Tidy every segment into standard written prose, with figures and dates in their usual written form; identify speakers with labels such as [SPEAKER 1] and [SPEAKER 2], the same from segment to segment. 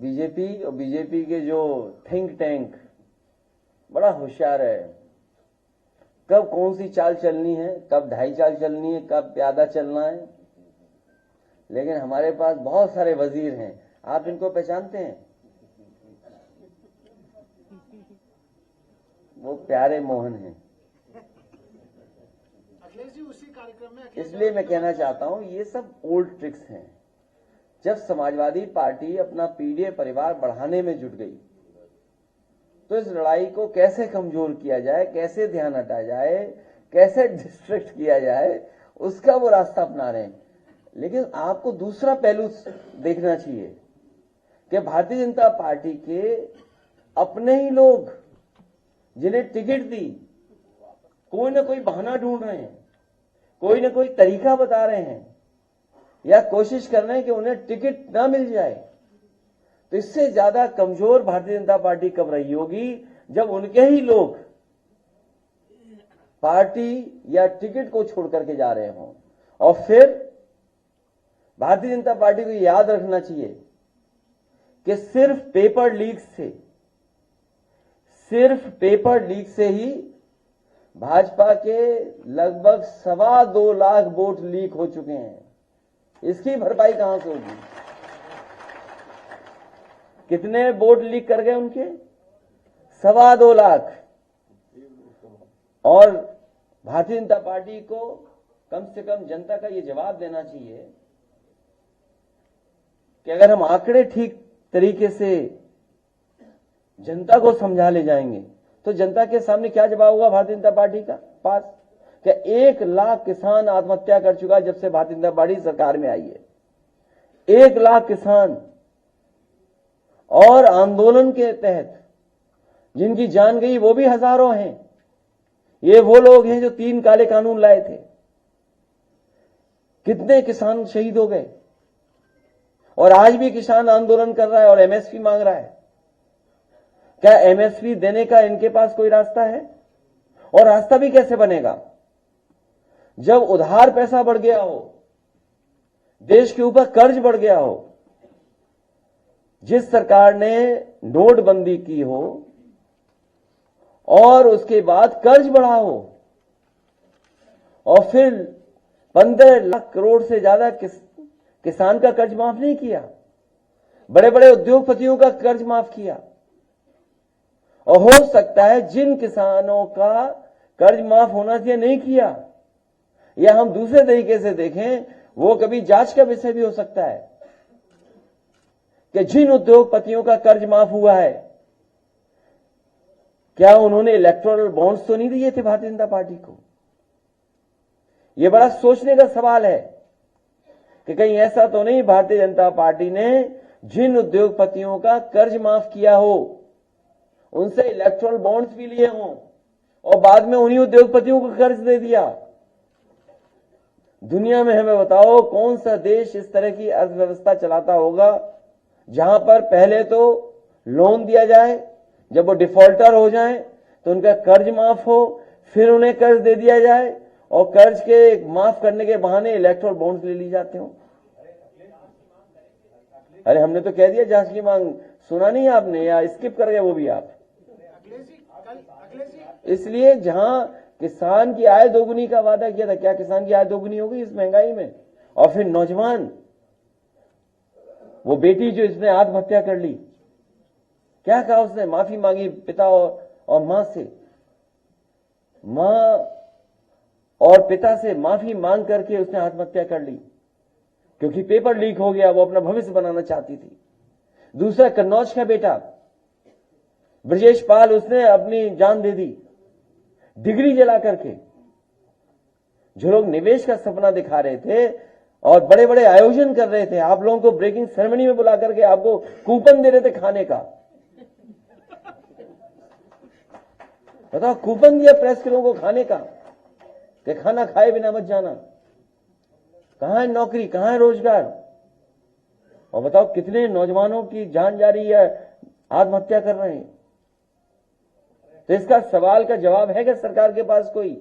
[SPEAKER 1] BJP और BJP के जो थिंक टैंक बड़ा होशियार है, कब कौन सी चाल चलनी है, कब ढाई चाल चलनी है, कब प्यादा चलना है। लेकिन हमारे पास बहुत सारे वजीर हैं, आप इनको पहचानते हैं? वो प्यारे मोहन हैं।
[SPEAKER 2] उसी कार्यक्रम में
[SPEAKER 1] इसलिए मैं कहना चाहता हूं ये सब ओल्ड ट्रिक्स हैं। जब समाजवादी पार्टी अपना पीडीए परिवार बढ़ाने में जुट गई तो इस लड़ाई को कैसे कमजोर किया जाए, कैसे ध्यान हटाया जाए, कैसे डिस्ट्रैक्ट किया जाए, उसका वो रास्ता अपना रहे हैं। लेकिन आपको दूसरा पहलू देखना चाहिए कि भारतीय जनता पार्टी के अपने ही लोग जिन्हें टिकट दी कोई ना कोई बहाना ढूंढ रहे हैं, कोई ना कोई तरीका बता रहे हैं या कोशिश कर रहे हैं कि उन्हें टिकट ना मिल जाए। तो इससे ज्यादा कमजोर भारतीय जनता पार्टी कब रही होगी जब उनके ही लोग पार्टी या टिकट को छोड़ करके जा रहे हों। और फिर भारतीय जनता पार्टी को याद रखना चाहिए कि सिर्फ पेपर लीक से ही भाजपा के लगभग 2.25 लाख वोट लीक हो चुके हैं। इसकी भरपाई कहां से होगी? कितने वोट लीक कर गए उनके? 2.25 लाख। और भारतीय जनता पार्टी को कम से कम जनता का यह जवाब देना चाहिए कि अगर हम आंकड़े ठीक तरीके से जनता को समझा ले जाएंगे तो जनता के सामने क्या जवाब होगा भारतीय जनता पार्टी का पास? क्या 1 लाख किसान आत्महत्या कर चुका जब से भारतीय जनता पार्टी सरकार में आई है। 1 लाख किसान। और आंदोलन के तहत जिनकी जान गई वो भी हजारों हैं। ये वो लोग हैं जो 3 काले कानून लाए थे। कितने किसान शहीद हो गए। और आज भी किसान आंदोलन कर रहा है और एमएसपी मांग रहा है। क्या एमएसपी देने का इनके पास कोई रास्ता है? और रास्ता भी कैसे बनेगा जब उधार पैसा बढ़ गया हो, देश के ऊपर कर्ज बढ़ गया हो, जिस सरकार ने नोटबंदी की हो और उसके बाद कर्ज बढ़ा हो और फिर 15 लाख करोड़ से ज्यादा किसान का कर्ज माफ नहीं किया, बड़े बड़े उद्योगपतियों का कर्ज माफ किया। और हो सकता है जिन किसानों का कर्ज माफ होना चाहिए नहीं किया, या हम दूसरे तरीके से देखें वो कभी जांच का विषय भी हो सकता है कि जिन उद्योगपतियों का कर्ज माफ हुआ है क्या उन्होंने इलेक्टोरल बॉन्ड्स तो नहीं दिए थे भारतीय जनता पार्टी को? यह बड़ा सोचने का सवाल है कि कहीं ऐसा तो नहीं भारतीय जनता पार्टी ने जिन उद्योगपतियों का कर्ज माफ किया हो उनसे इलेक्टोरल बॉन्ड्स भी लिए हों और बाद में उन्हीं उद्योगपतियों को कर्ज दे दिया। दुनिया में हमें बताओ कौन सा देश इस तरह की अर्थव्यवस्था चलाता होगा जहां पर पहले तो लोन दिया जाए, जब वो डिफॉल्टर हो जाए तो उनका कर्ज माफ हो, फिर उन्हें कर्ज दे दिया जाए और कर्ज के माफ करने के बहाने इलेक्टोरल बॉन्ड्स ले ली जाते हो। अरे हमने तो कह दिया जांच की मांग, सुना नहीं आपने या स्किप कर गए वो भी आप? इसलिए जहां किसान की आय दोगुनी का वादा किया था, क्या किसान की आय दोगुनी हो गई इस महंगाई में? और फिर नौजवान, वो बेटी जो इसने आत्महत्या कर ली, क्या कहा उसने? माफी मांगी पिता और मां से, मां और पिता से माफी मांग करके उसने आत्महत्या कर ली क्योंकि पेपर लीक हो गया, वो अपना भविष्य बनाना चाहती थी। दूसरा कन्नौज का बेटा ब्रजेश पाल, उसने अपनी जान दे दी डिग्री जला करके। जो लोग निवेश का सपना दिखा रहे थे और बड़े बड़े आयोजन कर रहे थे, आप लोगों को ब्रेकिंग सेरेमनी में बुला करके आपको कूपन दे रहे थे खाने का। बताओ, कूपन दिया प्रेस के लोगों को खाने का कि खाना खाए बिना मत जाना। कहां है नौकरी, कहां है रोजगार? और बताओ कितने नौजवानों की जान जा रही है, आत्महत्या कर रहे हैं। तो इसका सवाल का जवाब है कि सरकार के पास कोई?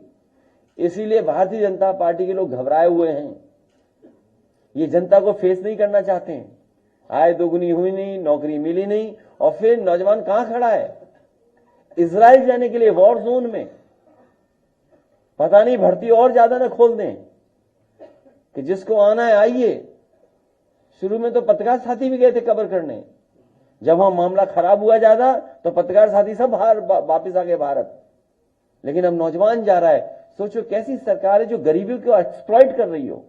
[SPEAKER 1] इसीलिए भारतीय जनता पार्टी के लोग घबराए हुए हैं, ये जनता को फेस नहीं करना चाहते हैं। आय दोगुनी हुई नहीं, नौकरी मिली नहीं, और फिर नौजवान कहां खड़ा है? इजराइल जाने के लिए, वॉर जोन में। पता नहीं भर्ती और ज्यादा ना खोल दें कि जिसको आना है आइए। शुरू में तो पत्रकार साथी भी गए थे कवर करने, जब वहां मामला खराब हुआ ज्यादा तो पत्रकार साथी सब वापिस आ गए भारत। लेकिन अब नौजवान जा रहा है। सोचो कैसी सरकार है जो गरीबी को एक्सप्लॉइट कर रही हो,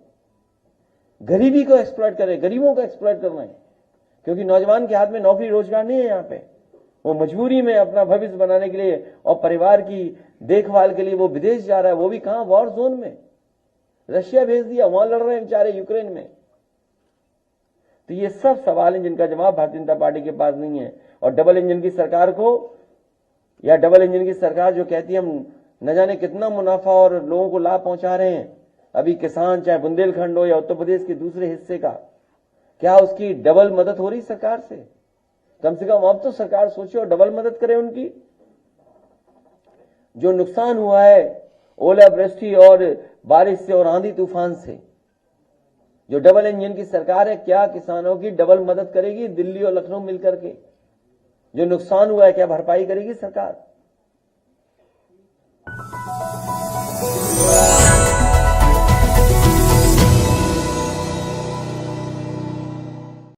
[SPEAKER 1] गरीबी को एक्सप्लॉइट कर रही है, गरीबों को एक्सप्लॉइट कर रहे हैं। क्योंकि नौजवान के हाथ में नौकरी रोजगार नहीं है यहां पे, वो मजबूरी में अपना भविष्य बनाने के लिए और परिवार की देखभाल के लिए वो विदेश जा रहा है, वो भी कहां? वॉर जोन में। रशिया भेज दिया, वहां लड़ रहे हैं बेचारे यूक्रेन में। तो ये सब सवाल हैं जिनका जवाब भारतीय जनता पार्टी के पास नहीं है। और डबल इंजन की सरकार को, या डबल इंजन की सरकार जो कहती है हम न जाने कितना मुनाफा और लोगों को लाभ पहुंचा रहे हैं, अभी किसान चाहे बुंदेलखंड हो या उत्तर प्रदेश के दूसरे हिस्से का, क्या उसकी डबल मदद हो रही सरकार से? कम से कम अब तो सरकार सोचे और डबल मदद करे उनकी। जो नुकसान हुआ है ओलावृष्टि और बारिश से और आंधी तूफान से, जो डबल इंजन की सरकार है, क्या किसानों की डबल मदद करेगी? दिल्ली और लखनऊ मिलकर के जो नुकसान हुआ है क्या भरपाई करेगी सरकार?